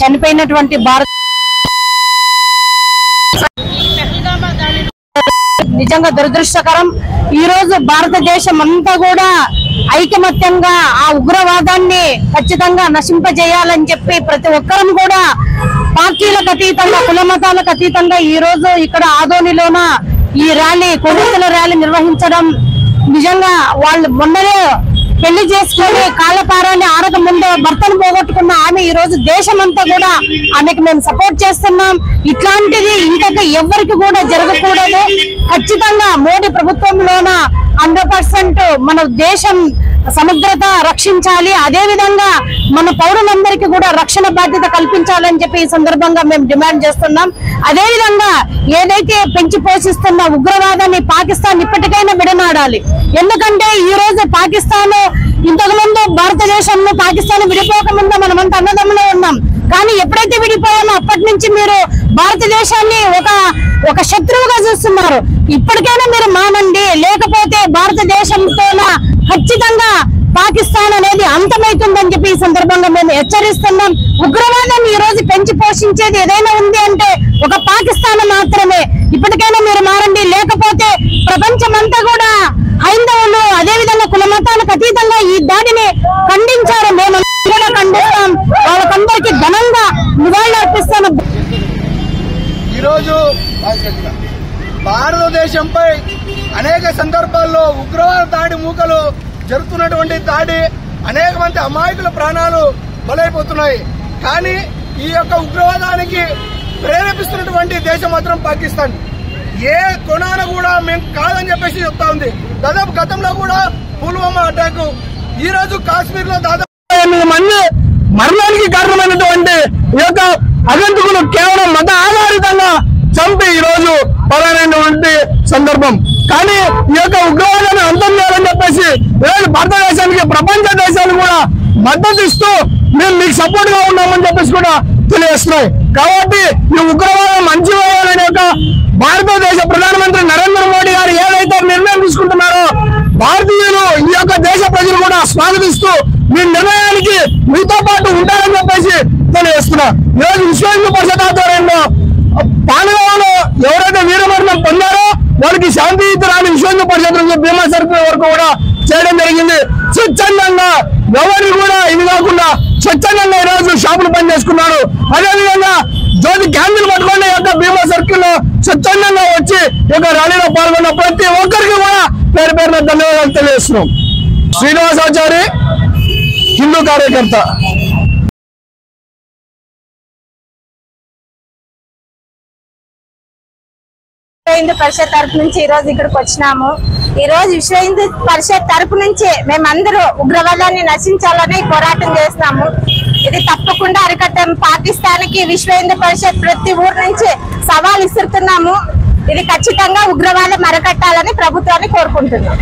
చనిపోయినటువంటి భారత నిజంగా దురదృష్టకరం. ఈ రోజు భారతదేశం అంతా కూడా ఐకమత్యంగా ఆ ఉగ్రవాదాన్ని ఖచ్చితంగా నశింపజేయాలని చెప్పి ప్రతి ఒక్కరం కూడా పార్టీలకు అతీతంగా కులమతాలకు అతీతంగా ఈ రోజు ఇక్కడ ఆదోనిలోన ఈ ర్యాలీ కొవ్వొత్తుల ర్యాలీ నిర్వహించడం నిజంగా వాళ్ళు మొన్ననే పెళ్లి చేసుకుని కాలపారాన్ని ఆరక ముందే భర్తను పోగొట్టుకున్న ఆమె ఈ రోజు దేశమంతా కూడా ఆమెకు మేము సపోర్ట్ చేస్తున్నాం. ఇట్లాంటిది ఇంకొక ఎవరికి కూడా జరగకూడదు. ఖచ్చితంగా మోడీ ప్రభుత్వంలోన 100% మన దేశం సముద్రత రక్షించాలి. అదే విధంగా మన పౌరులందరికీ కూడా రక్షణ బాధ్యత కల్పించాలని చెప్పి ఈ సందర్భంగా మేము డిమాండ్ చేస్తున్నాం. అదే విధంగా ఏదైతే పెంచి పోషిస్తున్న ఉగ్రవాదాన్ని పాకిస్తాన్ ఇప్పటికైనా విడనాడాలి. ఎందుకంటే ఈ రోజు పాకిస్తాన్ ఇంతకు ముందు భారతదేశంలో పాకిస్తాన్ విడిపోక ముందు మనమంతా అన్నదమ్ములో ఉన్నాం. కానీ ఎప్పుడైతే విడిపోయామో అప్పటి నుంచి మీరు భారతదేశాన్ని ఒక శత్రువుగా చూస్తున్నారు. ఇప్పటికైనా మీరు మానండి, లేకపోతే భారతదేశంతో ఖచ్చితంగా పాకిస్తాన్ అనేది అంతమైతుందని చెప్పి ఈ సందర్భంగా మేము హెచ్చరిస్తున్నాం. ఉగ్రవాదాన్ని ఈ రోజు పెంచి పోషించేది ఏదైనా ఉంది అంటే ఒక పాకిస్తాన్ మాత్రమే. ఇప్పటికైనా మీరు మారండి, లేకపోతే ప్రపంచమంతా కూడా హైందవులు అదే విధంగా కులమతాలకు అతీతంగా ఈ దాడిని ఖండించారు. మేము కూడా ఖండిస్తాం. వాళ్ళకందరికీ ఘనంగా నివాళులు అర్పిస్తాం. ఈరోజు భారతదేశంపై అనేక సందర్భాల్లో ఉగ్రవాద దాడి మూకలు జరుగుతున్నటువంటి దాడి అనేక మంది అమాయకుల ప్రాణాలు బలైపోతున్నాయి. కానీ ఈ యొక్క ఉగ్రవాదానికి ప్రేరేపిస్తున్నటువంటి దేశం మాత్రం పాకిస్తాన్. ఏ కొనాన కూడా మేము కాదని చెప్పేసి చెప్తా ఉంది. దాదాపు గతంలో కూడా పుల్వామా అటాక్, ఈ రోజు కాశ్మీర్ లో దాదాపు 8 మంది మరణానికి కారణమైనటువంటి ఈ యొక్క అగంతకులు కేవలం మత ఆధారితంగా చంపి ఈ రోజు పరారైనటువంటి సందర్భం. కానీ ఈ యొక్క ఉగ్రవాదాన్ని అంతం చేయాలని చెప్పేసి ఈరోజు భారతదేశానికి ప్రపంచ దేశాలు కూడా మద్దతు ఇస్తూ మేము మీకు సపోర్ట్ గా ఉన్నామని చెప్పేసి కూడా తెలియజేస్తున్నాయి. కాబట్టి ఈ ఉగ్రవాదం మంచి వేయాలని యొక్క భారతదేశ ప్రధానమంత్రి నరేంద్ర మోడీ గారు ఏదైతే నిర్ణయం తీసుకుంటున్నారో భారతీయులు ఈ యొక్క దేశ ప్రజలు కూడా స్వాగతిస్తూ మీ నిర్ణయానికి మీతో పాటు ఉంటారని చెప్పేసి తెలియజేస్తున్నారు. ఈరోజు విశ్వ హిందూ పరిషత్ ఆధ్వర్యంలో పానగాంలో ఎవరైతే వీరమరణం పొందారో వాళ్ళకి శాంతియుతరాన్ని విశ్వ హిందూ పరిషత్ నుంచి భీమా సర్కిల్ వరకు కూడా చేయడం జరిగింది. స్వచ్ఛందంగా ఎవరిని కూడా ఇది కాకుండా స్వచ్ఛందంగా ఈరోజు షాపులు పని చేసుకున్నారు. అదేవిధంగా జ్యోతి క్యాండిల్ పట్టుకునే యొక్క భీమా సర్కిల్ లో స్వచ్ఛందంగా వచ్చి ఈ యొక్క ర్యాలీలో పాల్గొన్న ప్రతి ఒక్కరికి కూడా పేరు పేరున ధన్యవాదాలు తెలియజేస్తున్నాం. శ్రీనివాసాచారి, హిందూ కార్యకర్త. విశ్వ హిందూ పరిషత్ తరపు నుంచి ఈ రోజు ఇక్కడికి వచ్చినాము. ఈ రోజు విశ్వ హిందూ పరిషత్ తరపు నుంచి మేమందరూ ఉగ్రవాదాన్ని నశించాలని పోరాటం చేస్తున్నాము. ఇది తప్పకుండా అరికట్టాము. పాకిస్తాన్ కి విశ్వ హిందూ పరిషత్ ప్రతి ఊరు నుంచి సవాల్ ఇస్తున్నాము. ఇది ఖచ్చితంగా ఉగ్రవాదం అరికట్టాలని ప్రభుత్వాన్ని కోరుకుంటున్నాం.